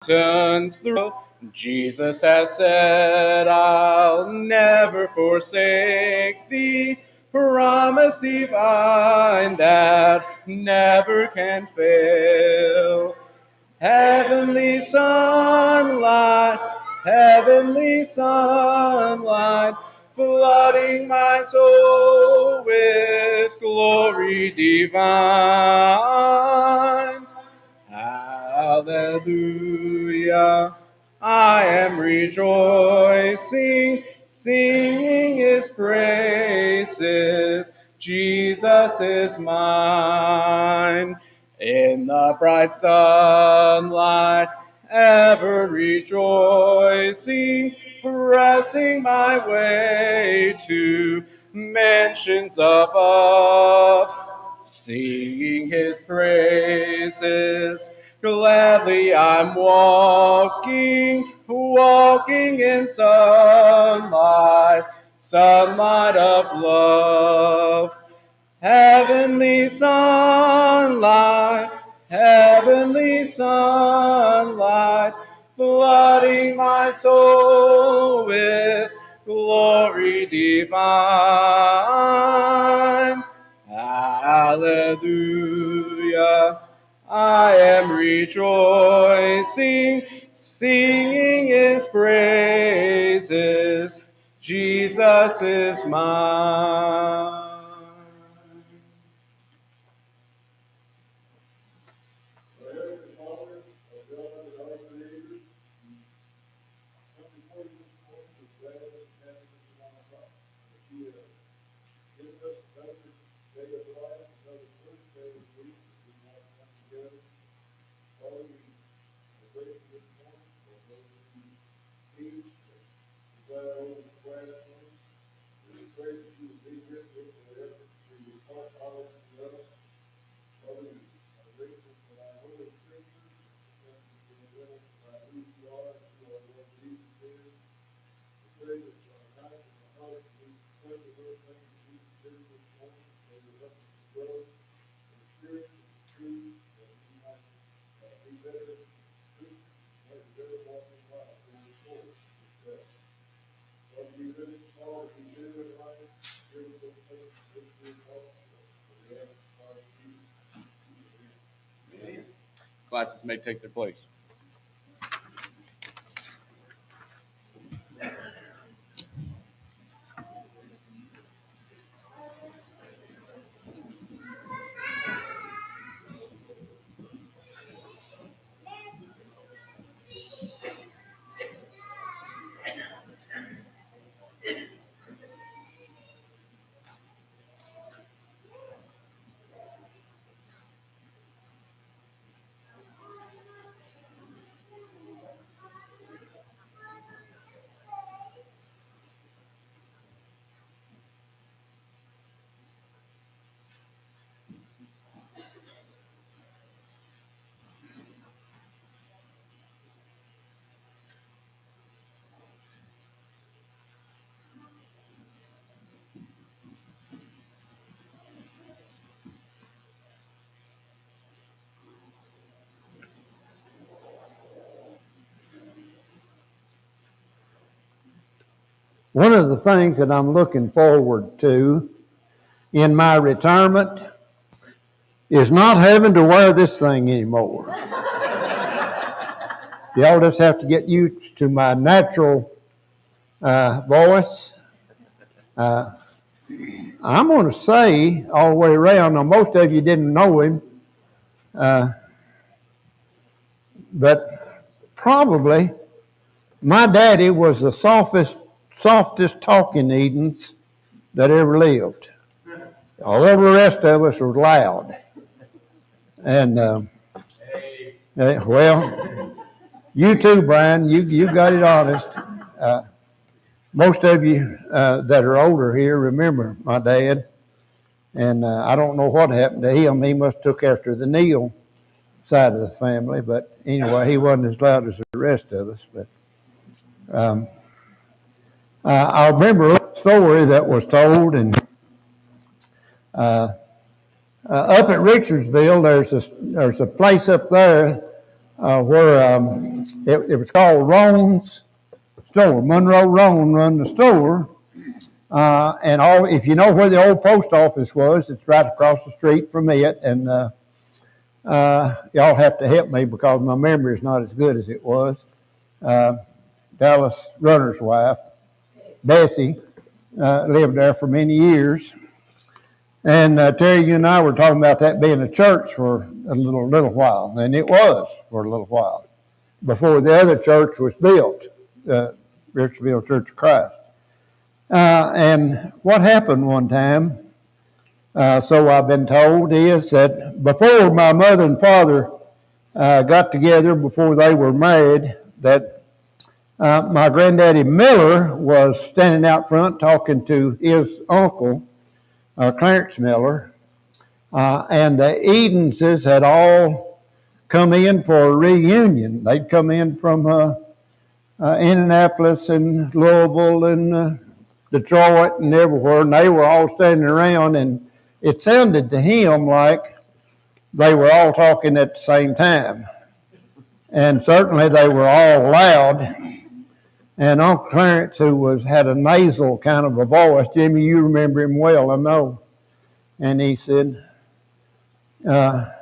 Since the world, Jesus has said, I'll never forsake thee. Promise divine that never can fail. Heavenly sunlight, flooding my soul with glory divine. Hallelujah, I am rejoicing, singing his praises. Jesus is mine. In the bright sunlight, ever rejoicing, pressing my way to mansions above, singing his praises. Gladly I'm walking in sunlight of love. Heavenly sunlight, flooding my soul with glory divine. Hallelujah, I am rejoicing, singing his praises. Jesus is mine. Classes may take their place. One of the things that I'm looking forward to in my retirement is not having to wear this thing anymore. Y'all just have to get used to my natural voice. I'm going to say all the way around, now most of you didn't know him, but probably my daddy was the softest talking Edens that ever lived. All the rest of us were loud. And, well, you too, Brian, you got it honest. Most of you that are older here remember my dad. And I don't know what happened to him. He must have took after the Neal side of the family. But anyway, he wasn't as loud as the rest of us. But I remember a story that was told, and up at Richardsville, there's a place up there where it was called Roan's Store. Monroe Roan run the store. And if you know where the old post office was, it's right across the street from it. And y'all have to help me because my memory is not as good as it was. Dallas Runner's wife, Bessie, lived there for many years. And Terry, you and I were talking about that being a church for a little while, and it was for a little while before the other church was built, Richardville Church of Christ. And what happened one time, so I've been told, is that before my mother and father got together, before they were married, that my granddaddy Miller was standing out front talking to his uncle, Clarence Miller, and the Edenses had all come in for a reunion. They'd come in from Indianapolis and Louisville and Detroit and everywhere, and they were all standing around, and it sounded to him like they were all talking at the same time. And certainly they were all loud. And Uncle Clarence, who had a nasal kind of a voice, Jimmy, you remember him well, I know. And he said, Cletus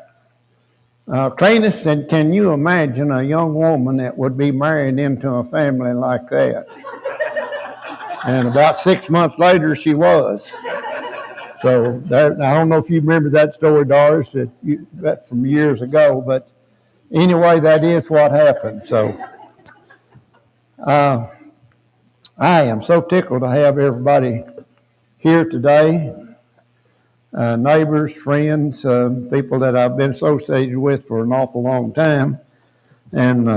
said, can you imagine a young woman that would be married into a family like that? And about 6 months later, she was. So I don't know if you remember that story, Doris, that's from years ago. But anyway, that is what happened. So I am so tickled to have everybody here today. Neighbors, friends, people that I've been associated with for an awful long time. And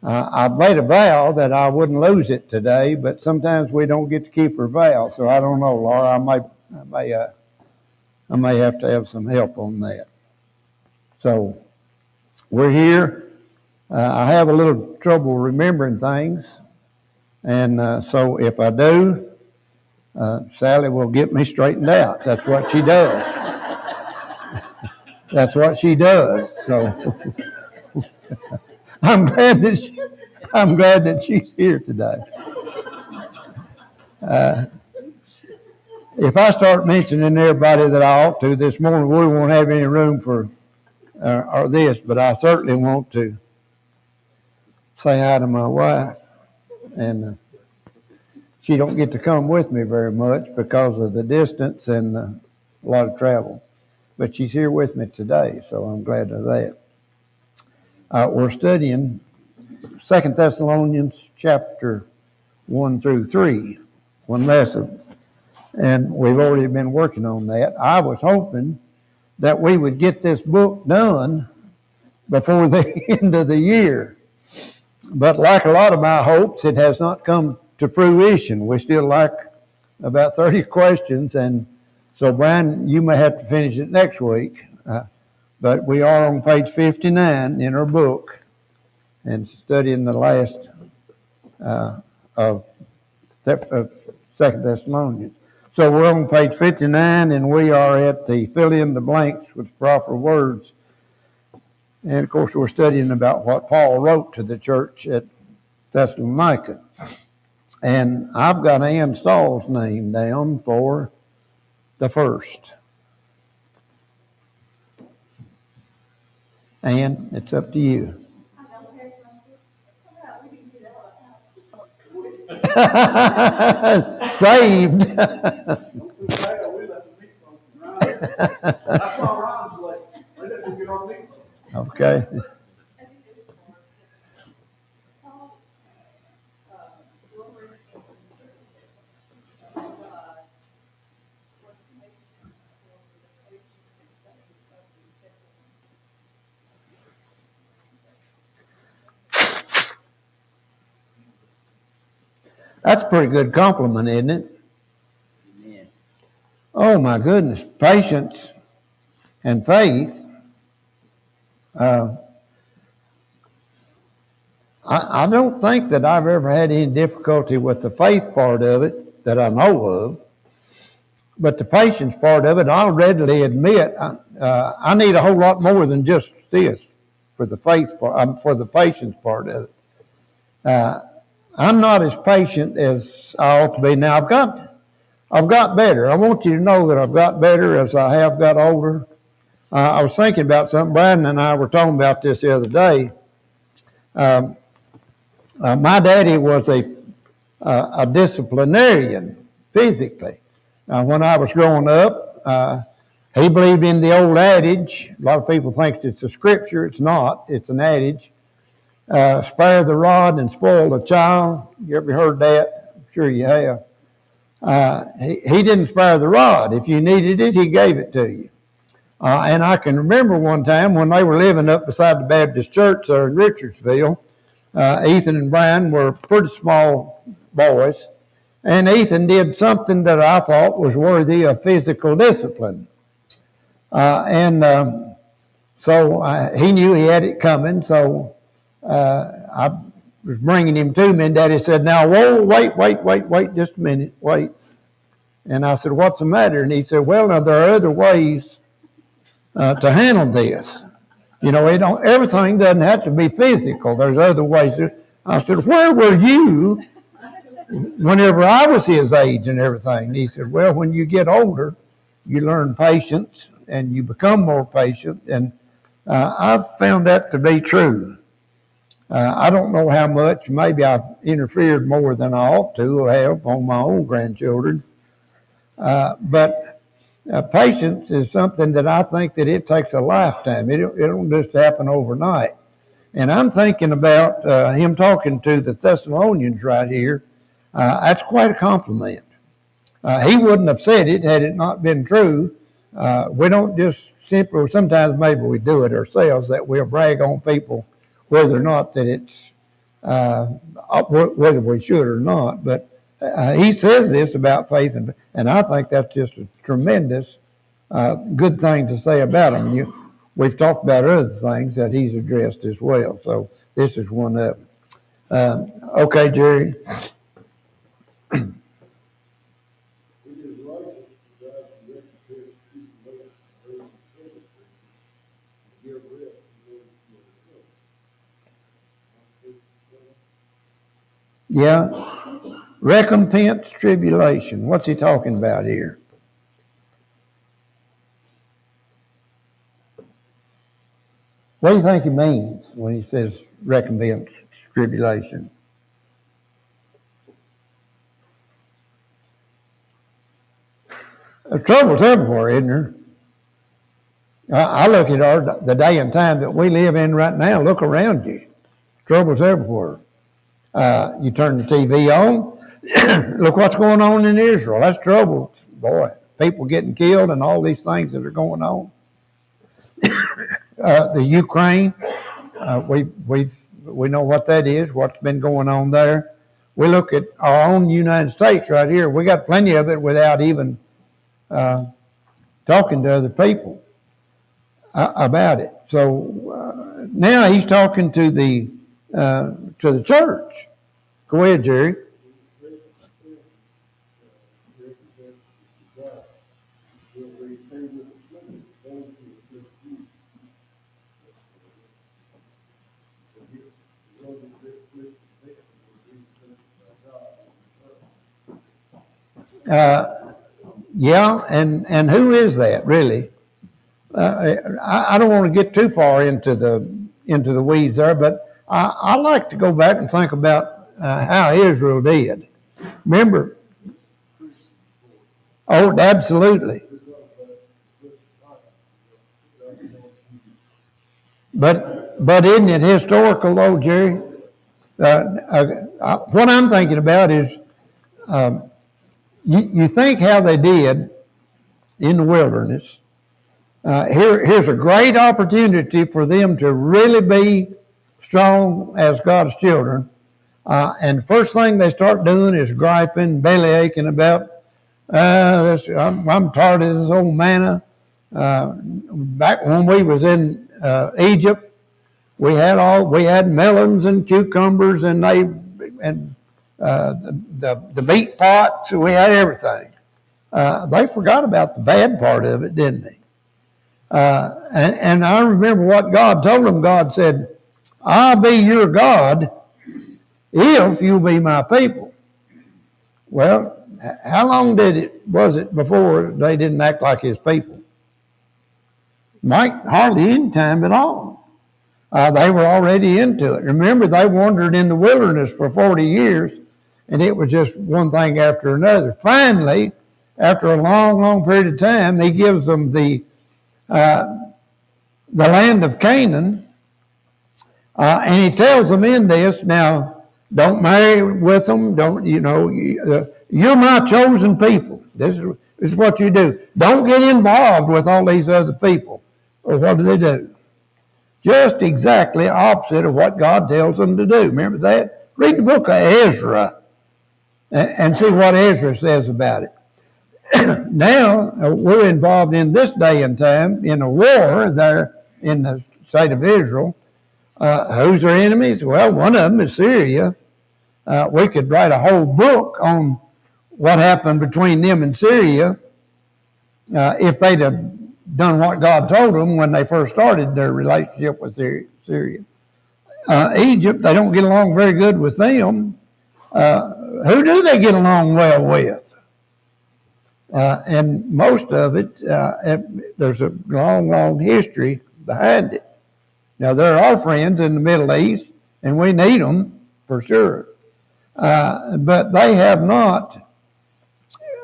I made a vow that I wouldn't lose it today, but sometimes we don't get to keep our vow. So I don't know, Laura. I may have to have some help on that. So we're here. I have a little trouble remembering things, and so if I do, Sally will get me straightened out. That's what she does. That's what she does. So I'm glad that she's here today. If I start mentioning everybody that I ought to this morning, we won't have any room for this. But I certainly want to say hi to my wife, and she don't get to come with me very much because of the distance and a lot of travel. But she's here with me today, so I'm glad of that. We're studying 2 Thessalonians chapter 1 through 3, one lesson. And we've already been working on that. I was hoping that we would get this book done before the end of the year. But like a lot of my hopes, it has not come to fruition. We still like about 30 questions. And so, Brian, you may have to finish it next week. But we are on page 59 in our book and studying the last of 2 Thessalonians. So we're on page 59, and we are at the fill in the blanks with proper words. And, of course, we're studying about what Paul wrote to the church at Thessalonica. And I've got Ann Stahl's name down for the first. Ann, it's up to you. Saved. Okay. That's a pretty good compliment, isn't it? Yeah. Oh, my goodness. Patience and faith. I don't think that I've ever had any difficulty with the faith part of it that I know of. But the patience part of it, I'll readily admit, I need a whole lot more than just this. for the faith part, for the patience part of it. I'm not as patient as I ought to be now. I've got better. I want you to know that I've got better as I have got older. I was thinking about something. Brandon and I were talking about this the other day. My daddy was a disciplinarian physically. When I was growing up, he believed in the old adage. A lot of people think it's a scripture. It's not. It's an adage. Spare the rod and spoil the child. You ever heard that? I'm sure you have. He didn't spare the rod. If you needed it, he gave it to you. And I can remember one time when they were living up beside the Baptist church there in Richardsville. Ethan and Brian were pretty small boys. And Ethan did something that I thought was worthy of physical discipline. So he knew he had it coming. So I was bringing him to me, and Daddy said, "Now, whoa, wait, just a minute, wait." And I said, "What's the matter?" And he said, "Well, now there are other ways to handle this. You know, everything doesn't have to be physical. There's other ways." I said, "Where were you whenever I was his age and everything?" And he said, "Well, when you get older, you learn patience and you become more patient." And I've found that to be true. I don't know how much. Maybe I've interfered more than I ought to have on my own grandchildren. But patience is something that I think that it takes a lifetime. It don't just happen overnight. And I'm thinking about him talking to the Thessalonians right here. That's quite a compliment. He wouldn't have said it had it not been true. We don't just simply, sometimes maybe we do it ourselves, that we'll brag on people whether or not that it's, whether we should or not. But he says this about faith, and I think that's just a tremendous good thing to say about him. We've talked about other things that he's addressed as well, so this is one of them. Okay, Jerry. Yeah, recompense tribulation. What's he talking about here? What do you think he means when he says recompense tribulation? Trouble's everywhere, isn't there? I look at the day and time that we live in right now. Look around you. Trouble's everywhere. You turn the TV on, look what's going on in Israel. That's trouble, boy. People getting killed and all these things that are going on. The Ukraine, we know what that is, what's been going on there. We look at our own United States right here. We got plenty of it without even talking to other people about it. So now he's talking to the church. Go ahead, Jerry. Yeah, and who is that really? I don't want to get too far into the weeds there, but I like to go back and think about how Israel did. Remember? Oh, absolutely. But isn't it historical, though, Jerry? What I'm thinking about is you think how they did in the wilderness. Here's a great opportunity for them to really be strong as God's children. And the first thing they start doing is griping, belly aching about, I'm tired of this old manna. Back when we was in Egypt, we had melons and cucumbers and the meat pots. We had everything. They forgot about the bad part of it, didn't they? And I remember what God told them. God said, I'll be your God if you'll be my people. Well, how long was it before they didn't act like his people? Hardly any time at all. They were already into it. Remember, they wandered in the wilderness for 40 years, and it was just one thing after another. Finally, after a long, long period of time, he gives them the land of Canaan, and he tells them in this, now, don't marry with them, you're my chosen people. This is what you do. Don't get involved with all these other people. Or what do? Just exactly opposite of what God tells them to do. Remember that? Read the book of Ezra and see what Ezra says about it. Now, we're involved in this day and time in a war there in the state of Israel. Who's our enemies? Well, one of them is Syria. We could write a whole book on what happened between them and Syria if they'd have done what God told them when they first started their relationship with Syria. Egypt, they don't get along very good with them. Who do they get along well with? And most of it, there's a long, long history behind it. Now, they're our friends in the Middle East, and we need them for sure. But they have not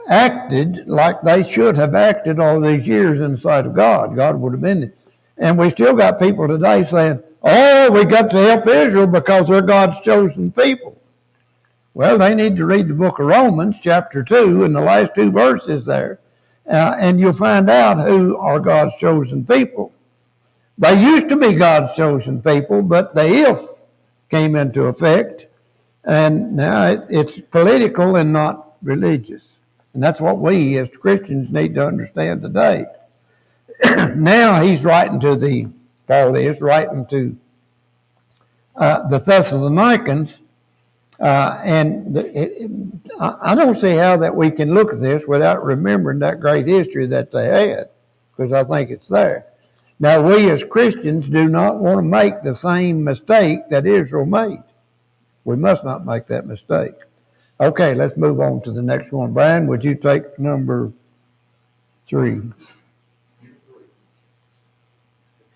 acted like they should have acted all these years in the sight of God. God would have been. And we still got people today saying, oh, we got to help Israel because they're God's chosen people. Well, they need to read the book of Romans, chapter 2, and the last 2 verses there, and you'll find out who are God's chosen people. They used to be God's chosen people, but the if came into effect, and now it's political and not religious. And that's what we as Christians need to understand today. Now he's Paul is writing to the Thessalonians, and I don't see how that we can look at this without remembering that great history that they had, because I think it's there. Now, we as Christians do not want to make the same mistake that Israel made. We must not make that mistake. Okay, let's move on to the next one. Brian, would you take number 3? The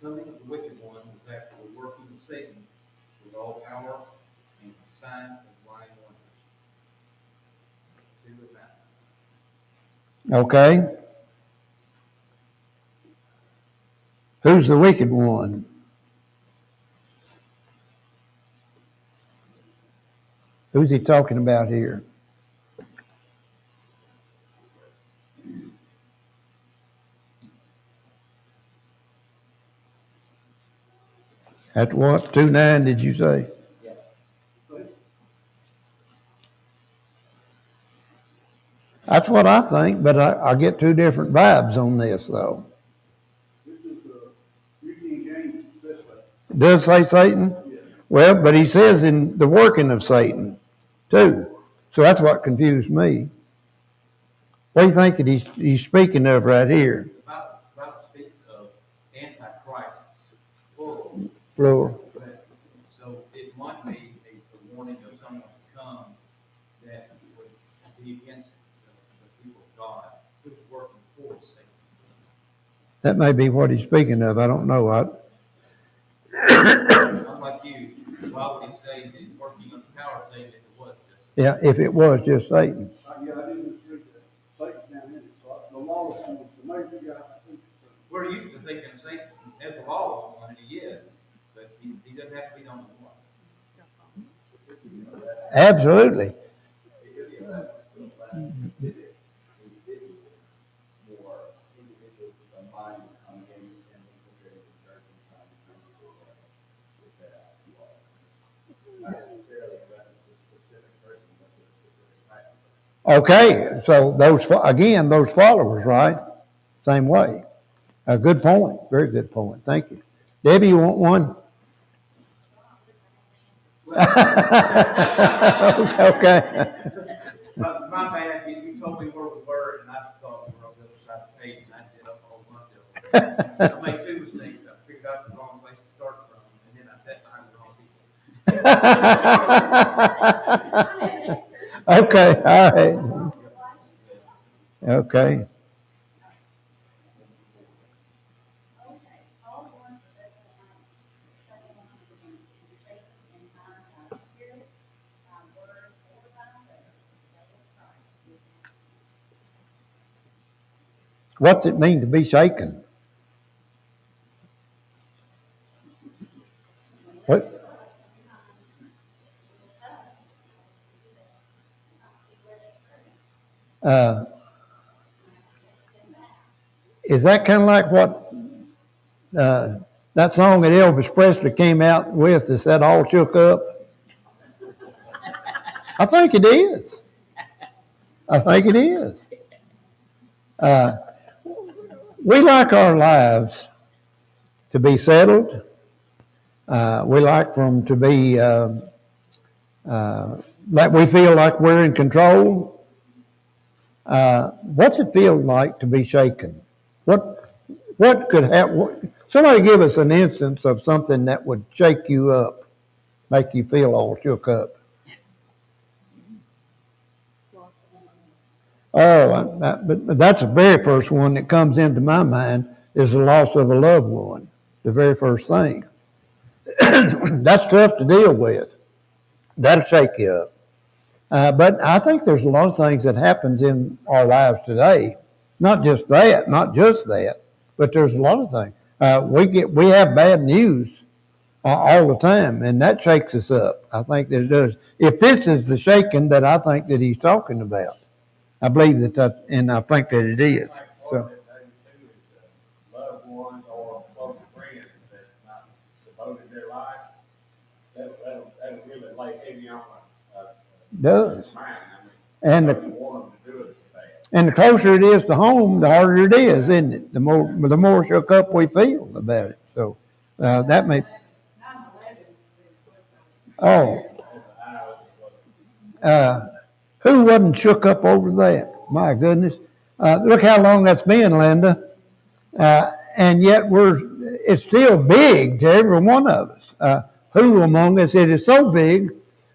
coming of the wicked one is after the working of Satan with all power and signs and lying wonders. Okay. Who's the wicked one? Who's he talking about here? That's what? 2:9, did you say? Yeah. That's what I think, but I get 2 different vibes on this, though. This is the New King James this way. Does it say Satan? Yes. Well, but he says in the working of Satan, too. So that's what confused me. What do you think that he's speaking of right here? The Bible speaks of antichrists, plural. Plural. So it might be a warning of someone to come that would be against the people of God, who's working for Satan. That may be what he's speaking of. I don't know. Unlike you, why would he say that he's working on the power of Satan if it was just Yeah, if it was just Satan. Yeah, I didn't see that. Satan's down in it. So the lawless ones, the major guy, I think. We're used to thinking of Satan as the lawless one, and he is, but he doesn't have to be the only one. Absolutely. Okay, so those followers, right? Same way. A good point. Very good point. Thank you. Debbie, you want one? Okay. My bad, you told me where we were, and I thought we were on the other side of the page, and I did a whole bunch I made two mistakes. I figured out the wrong place to start from, and then I sat behind the wrong people. Okay, all right. Okay. What's it mean to be shaken? What? Is that kind of like what that song that Elvis Presley came out with that said all shook up? I think it is. I think it is. We like our lives to be settled. We like for them to be like we feel like we're in control. What's it feel like to be shaken? What could happen? Somebody give us an instance of something that would shake you up, make you feel all shook up. Oh, but that's the very first one that comes into my mind is the loss of a loved one, the very first thing. That's tough to deal with. That'll shake you up. But I think there's a lot of things that happens in our lives today. Not just that, but there's a lot of things. We have bad news all the time, and that shakes us up. I think that it does. If this is the shaking that I think that he's talking about, I believe that, and I think that it is. So. Loved ones or close friends that not devoted their life, that'll really lay heavy on Does. mind. And You want them to do it so bad. and the closer it is to home, the harder it is, isn't it? The more shook up we feel about it. So that may. Oh. Who wasn't shook up over that? My goodness. Look how long that's been, Linda. And yet it's still big to every one of us. Who among us, it is so big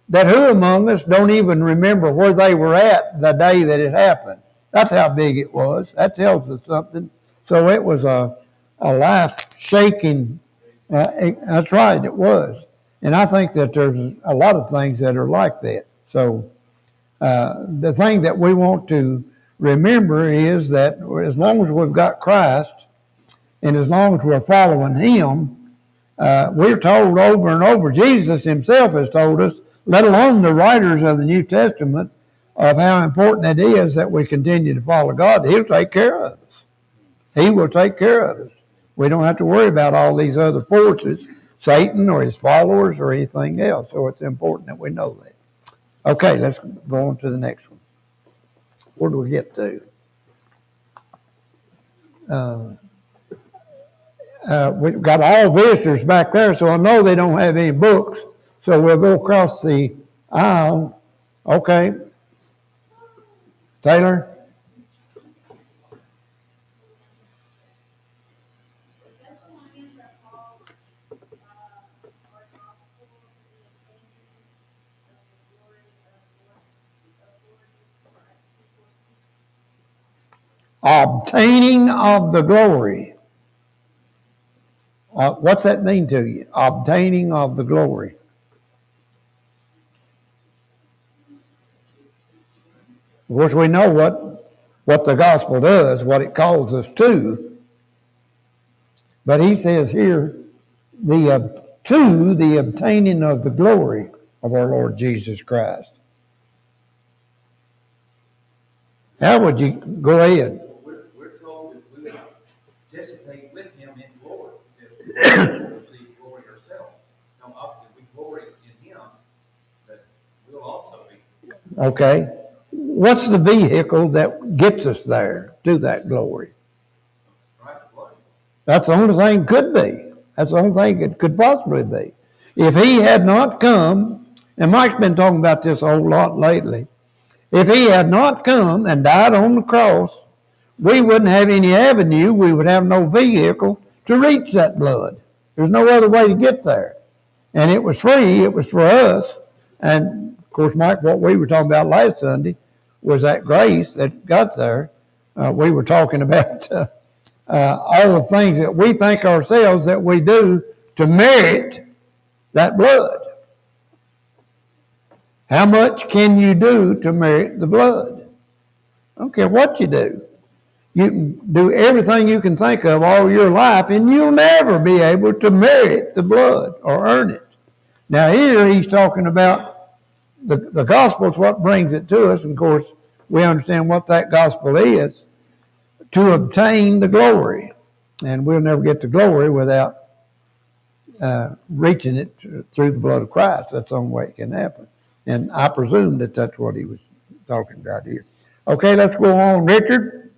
that who among us don't even remember where they were at the day that it happened. That's how big it was. That tells us something. So it was a life-shaking, that's right, it was. And I think that there's a lot of things that are like that. So the thing that we want to remember is that as long as we've got Christ and as long as we're following him, we're told over and over, Jesus himself has told us, let alone the writers of the New Testament, of how important it is that we continue to follow God. He'll take care of us. He will take care of us. We don't have to worry about all these other forces, Satan or his followers or anything else. So it's important that we know that. Okay, let's go on to the next one. Where do we get to? We've got all visitors back there, so I know they don't have any books. So we'll go across the aisle. Okay. Taylor? Obtaining of the glory. What's that mean to you? Obtaining of the glory. Of course, we know what the gospel does, what it calls us to. But he says here, to the obtaining of the glory of our Lord Jesus Christ. How would you go ahead? We're told that we would participate with him in glory. If we receive glory ourselves. No, obviously we glory in him, but we'll also be. Okay. What's the vehicle that gets us there to that glory? Right? What? That's the only thing it could be. That's the only thing it could possibly be. If he had not come, and Mike's been talking about this a whole lot lately, if he had not come and died on the cross, we wouldn't have any avenue, we would have no vehicle to reach that blood. There's no other way to get there. And it was free, it was for us. And of course, Mike, what we were talking about last Sunday was that grace that got there. We were talking about all the things that we think ourselves that we do to merit that blood. How much can you do to merit the blood? I don't care what you do. You can do everything you can think of all your life, and you'll never be able to merit the blood or earn it. Now here he's talking about the gospel is what brings it to us. And of course, we understand what that gospel is, to obtain the glory. And we'll never get to glory without reaching it through the blood of Christ. That's the only way it can happen. And I presume that that's what he was talking about here. Okay, let's go on. Richard?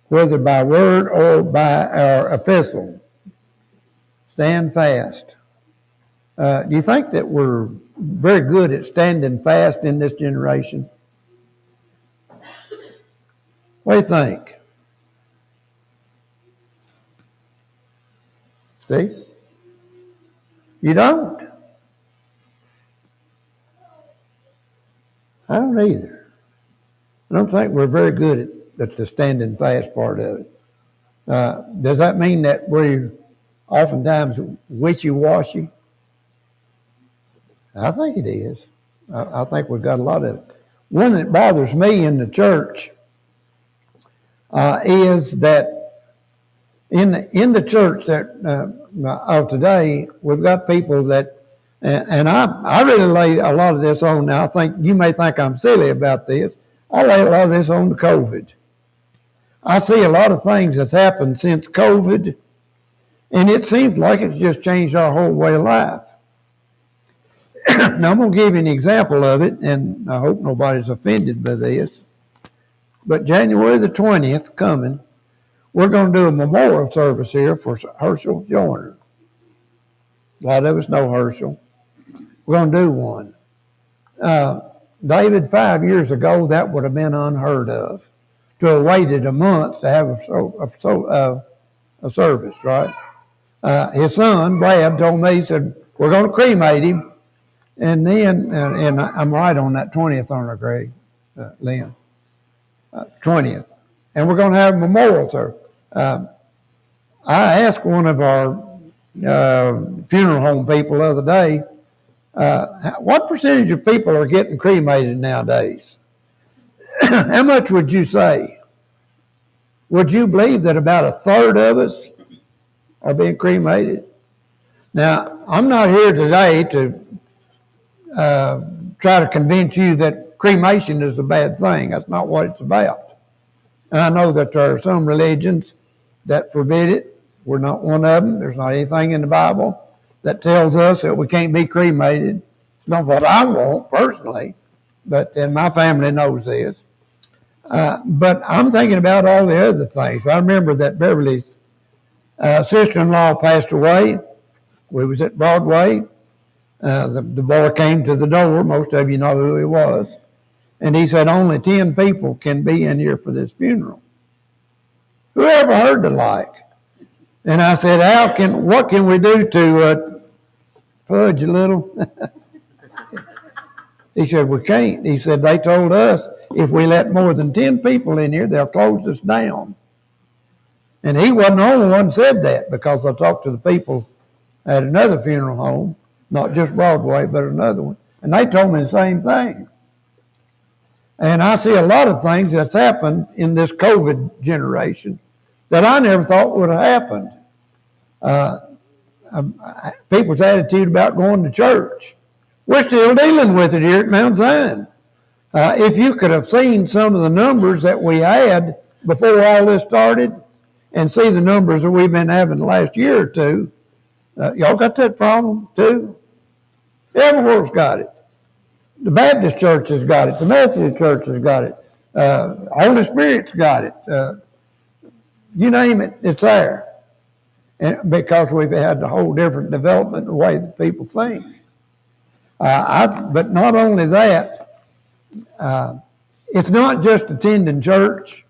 Whether by word or by our epistle, stand fast. Do you think that we're very good at standing fast in this generation? What do you think? Steve? You don't? I don't either. I don't think we're very good at the standing fast part of it. Does that mean that we're oftentimes wishy-washy? I think it is. I think we've got a lot of it. One that bothers me in the church is that in the church that of today, we've got people that, and I really lay a lot of this on now. I think you may think I'm silly about this. I lay a lot of this on the COVID. I see a lot of things that's happened since COVID, and it seems like it's just changed our whole way of life. Now, I'm going to give you an example of it, and I hope nobody's offended by this. But January the 20th coming, we're going to do a memorial service here for Herschel Joyner. A lot of us know Herschel. We're going to do one. David, 5 years ago, that would have been unheard of, to have waited a month to have a service, right? His son, Brad, told me, he said, we're going to cremate him. And then, and I'm right on that 20th on our grave, Lynn, 20th. And we're going to have a memorial service. I asked one of our funeral home people the other day, what percentage of people are getting cremated nowadays? How much would you say? Would you believe that about a third of us are being cremated? Now, I'm not here today to try to convince you that cremation is a bad thing. That's not what it's about. And I know that there are some religions that forbid it. We're not one of them. There's not anything in the Bible that tells us that we can't be cremated. It's not what I want personally, and my family knows this. But I'm thinking about all the other things. I remember that Beverly's sister-in-law passed away. We was at Broadway. The boy came to the door. Most of you know who he was. And he said, only 10 people can be in here for this funeral. Who ever heard the like? And I said, what can we do to fudge a little? He said, we can't. He said, they told us if we let more than 10 people in here, they'll close us down. And he wasn't the only one who said that, because I talked to the people at another funeral home, not just Broadway, but another one. And they told me the same thing. And I see a lot of things that's happened in this COVID generation that I never thought would have happened. People's attitude about going to church. We're still dealing with it here at Mount Zion. If you could have seen some of the numbers that we had before all this started and see the numbers that we've been having the last year or two, y'all got that problem too? Everywhere's got it. The Baptist church has got it. The Methodist church has got it. Holy Spirit's got it. You name it, it's there. and because we've had a whole different development in the way that people think. But not only that, it's not just attending church.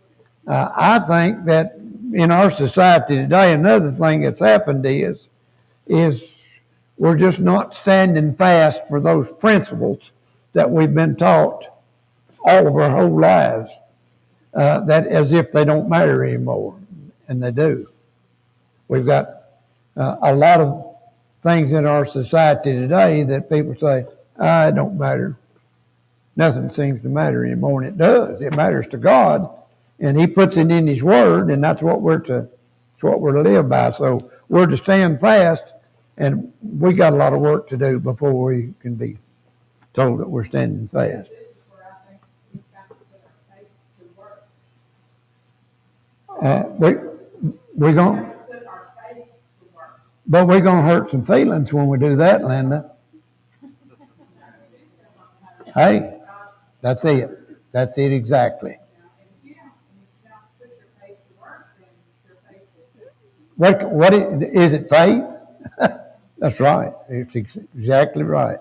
I think that in our society today, another thing that's happened is we're just not standing fast for those principles that we've been taught all of our whole lives, that as if they don't matter anymore, and they do. We've got a lot of things in our society today that people say, it don't matter. Nothing seems to matter anymore, and it does. It matters to God, and He puts it in His Word, and that's what we're to live by. So we're to stand fast, and we got a lot of work to do before we can be told that we're standing fast. We're going, but we're going to hurt some feelings when we do that, Linda. Hey, that's it. That's it exactly. What is it? Faith? That's right. It's exactly right.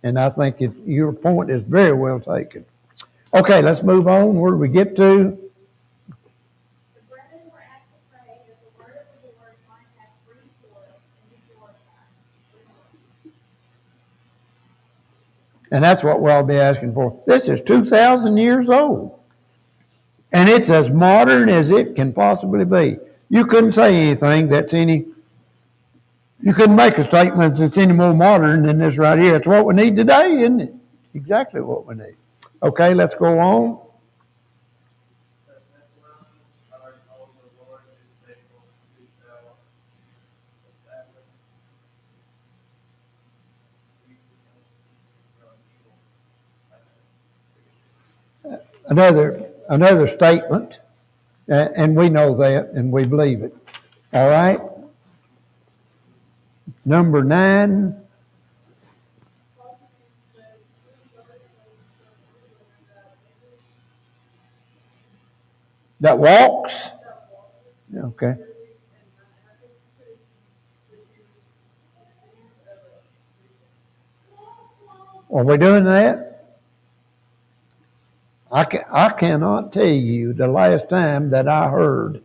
And I think your point is very well taken. Okay, let's move on. Where do we get to? And that's what we'll be asking for. This is 2,000 years old. And it's as modern as it can possibly be. You couldn't say anything you couldn't make a statement that's any more modern than this right here. It's what we need today, isn't it? Exactly what we need. Okay, let's go on. Another statement, and we know that, and we believe it. All right? Number 9. That walks? Okay. Are we doing that? I cannot tell you the last time that I heard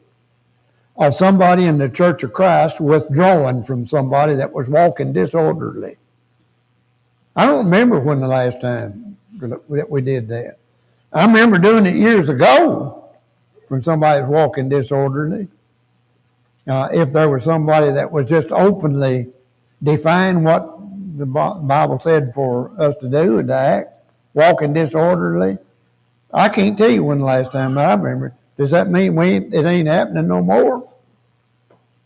of somebody in the Church of Christ withdrawing from somebody that was walking disorderly. I don't remember when the last time that we did that. I remember doing it years ago when somebody was walking disorderly. If there was somebody that was just openly defying what the Bible said for us to do and to act, walking disorderly, I can't tell you when the last time I remember. Does that mean it ain't happening no more?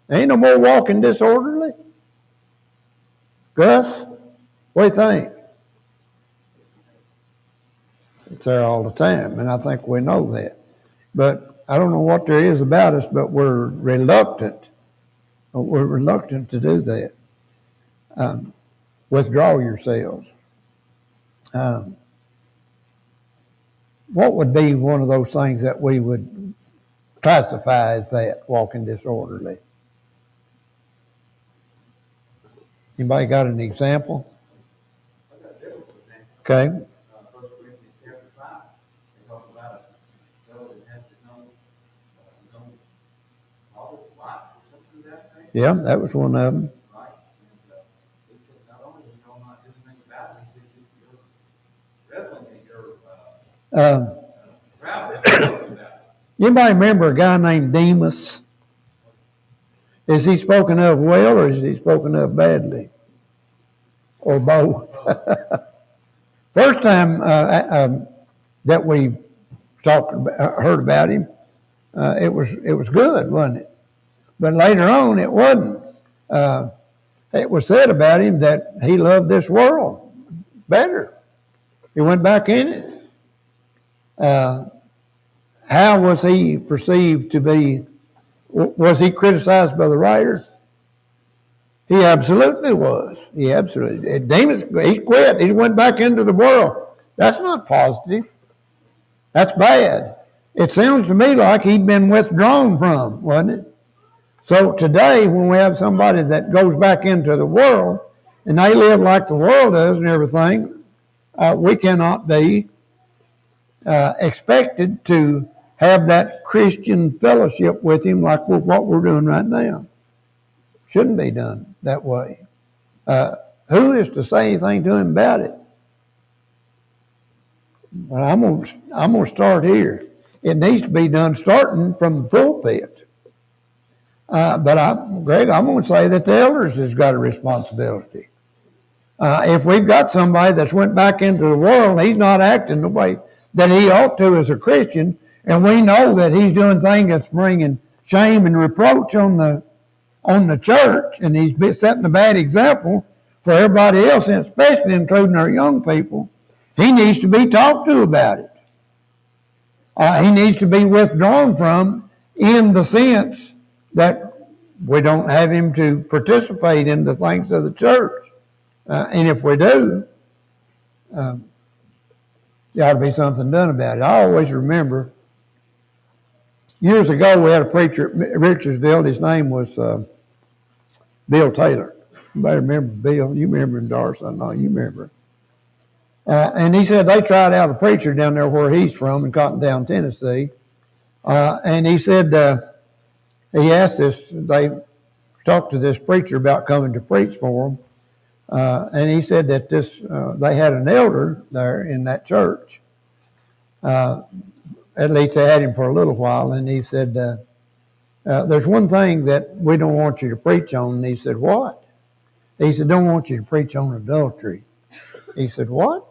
There ain't no more walking disorderly? Gus, what do you think? It's there all the time, and I think we know that. But I don't know what there is about us, but we're reluctant. We're reluctant to do that. Withdraw yourselves. What would be one of those things that we would classify as that, walking disorderly? Anybody got an example? Okay. 1 Corinthians chapter 5, they talk about a fellow that has his own wife or something like that thing. Yeah, that was one of them. Right? And he said, not only is you not just think about it, he said, you're reveling in your proud about it. Anybody remember a guy named Demas? Is he spoken of well, or is he spoken of badly? Or both? First time that we heard about him, it was good, wasn't it? But later on, it wasn't. It was said about him that he loved this world better. He went back in it. How was he perceived to be? Was he criticized by the writer? He absolutely was. He absolutely. Demas, he quit. He went back into the world. That's not positive. That's bad. It sounds to me like he'd been withdrawn from, wasn't it? So today, when we have somebody that goes back into the world and they live like the world does and everything, we cannot be expected to have that Christian fellowship with him like what we're doing right now. Shouldn't be done that way. Who is to say anything to him about it? Well, I'm gonna start here. It needs to be done starting from the pulpit. Greg, I'm going to say that the elders has got a responsibility. If we've got somebody that's went back into the world, he's not acting the way that he ought to as a Christian, and we know that he's doing things that's bringing shame and reproach on the church, and he's setting a bad example for everybody else, and especially including our young people. He needs to be talked to about it. He needs to be withdrawn from in the sense that we don't have him to participate in the things of the church. And if we do, there ought to be something done about it. I always remember years ago we had a preacher at Richardsville. His name was Bill Taylor. Everybody remember Bill? You remember him, Doris? I know you remember. And he said they tried out a preacher down there where he's from in Cottontown, Tennessee. And he said, he asked us, they talked to this preacher about coming to preach for him. And he said that they had an elder there in that church. At least they had him for a little while. And he said, there's one thing that we don't want you to preach on. And he said, what? He said, don't want you to preach on adultery. He said, what?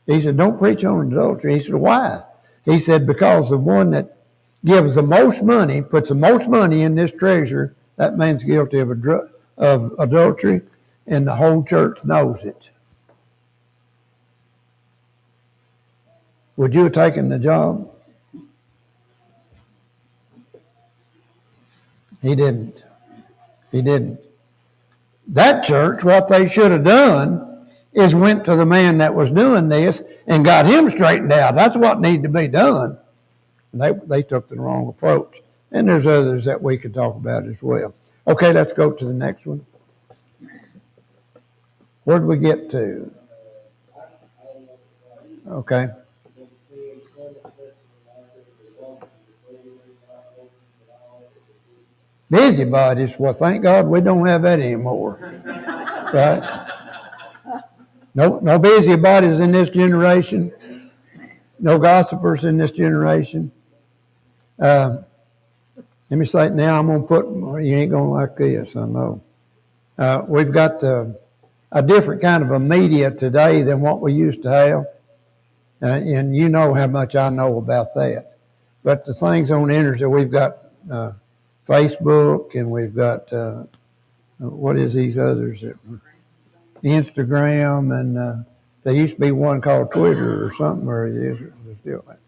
He said, don't preach on adultery. He said, why? He said, because the one that gives the most money, puts the most money in this treasure, that man's guilty of adultery, and the whole church knows it. Would you have taken the job? He didn't. He didn't. That church, what they should have done is went to the man that was doing this and got him straightened out. That's what needed to be done. And they took the wrong approach. And there's others that we could talk about as well. Okay, let's go to the next one. Where did we get to? Okay. Busybodies. Well, thank God we don't have that anymore. Right? No busybodies in this generation. No gossipers in this generation. Let me say it now. I'm going to put, you ain't going to like this, I know. We've got a different kind of a media today than what we used to have. And you know how much I know about that. But the things on the internet, we've got Facebook, and we've got, what is these others? Instagram, and there used to be one called Twitter or something, or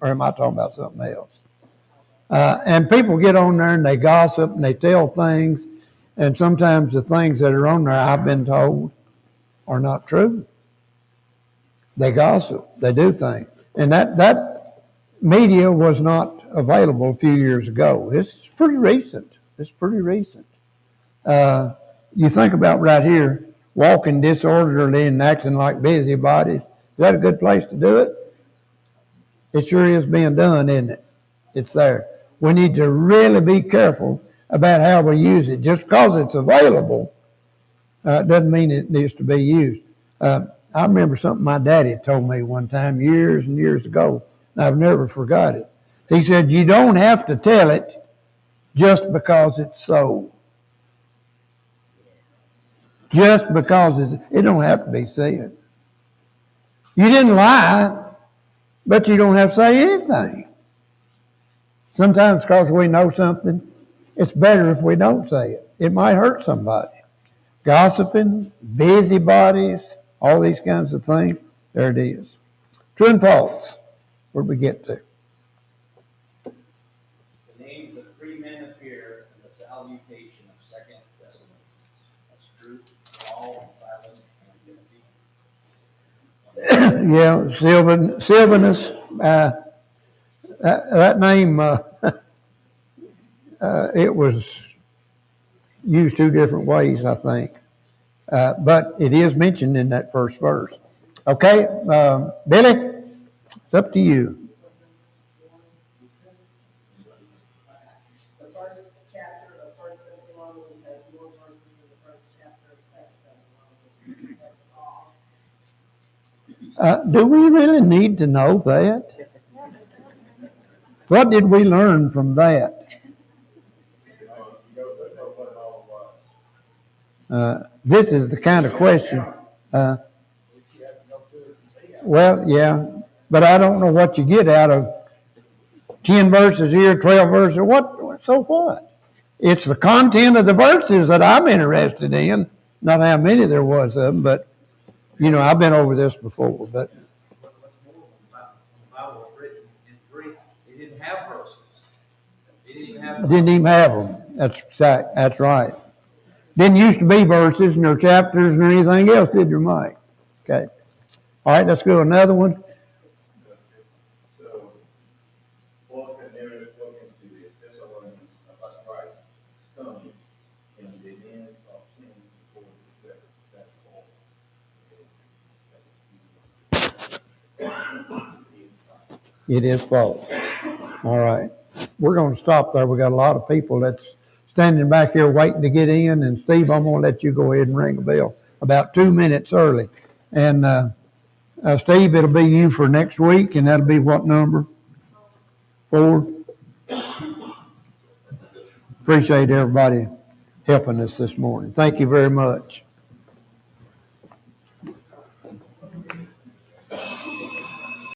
am I talking about something else? And people get on there and they gossip and they tell things, and sometimes the things that are on there, I've been told, are not true. They gossip, they do things. And that media was not available a few years ago. It's pretty recent. You think about right here, walking disorderly and acting like busybodies. Is that a good place to do it? It sure is being done, isn't it? It's there. We need to really be careful about how we use it. Just because it's available doesn't mean it needs to be used. I remember something my daddy told me one time years and years ago, and I've never forgot it. He said, you don't have to tell it just because it's so. Just because it don't have to be said. You didn't lie, but you don't have to say anything. Sometimes because we know something, it's better if we don't say it. It might hurt somebody. Gossiping, busybodies, all these kinds of things, there it is. True and false. Where'd we get to? The names of three men appear in the salutation of 2 Thessalonians. That's true. Paul, Silas, and Timothy. Yeah, Silvanus. That name, it was used two different ways, I think. But it is mentioned in that first verse. Okay, Billy, it's up to you. The first chapter of First Thessalonians has more verses than the first chapter of Second Thessalonians. That's false. Do we really need to know that? What did we learn from that? This is the kind of question. Well, yeah, but I don't know what you get out of 10 verses here, 12 verses. What? So what? It's the content of the verses that I'm interested in, not how many there was of them, but, I've been over this before, but. What's more, when the Bible was written in Greek, it didn't have verses. It didn't even have. Didn't even have them. That's right. Didn't used to be verses nor chapters nor anything else, did there, Mike? Okay. All right, let's go another one. So, Paul can never spoken to the Thessalonians about Christ coming and the end of sin before the death. That's all. It is false. All right. We're going to stop there. We got a lot of people that's standing back here waiting to get in. And Steve, I'm going to let you go ahead and ring a bell about 2 minutes early. And Steve, it'll be you for next week, and that'll be what number? 4. Appreciate everybody helping us this morning. Thank you very much.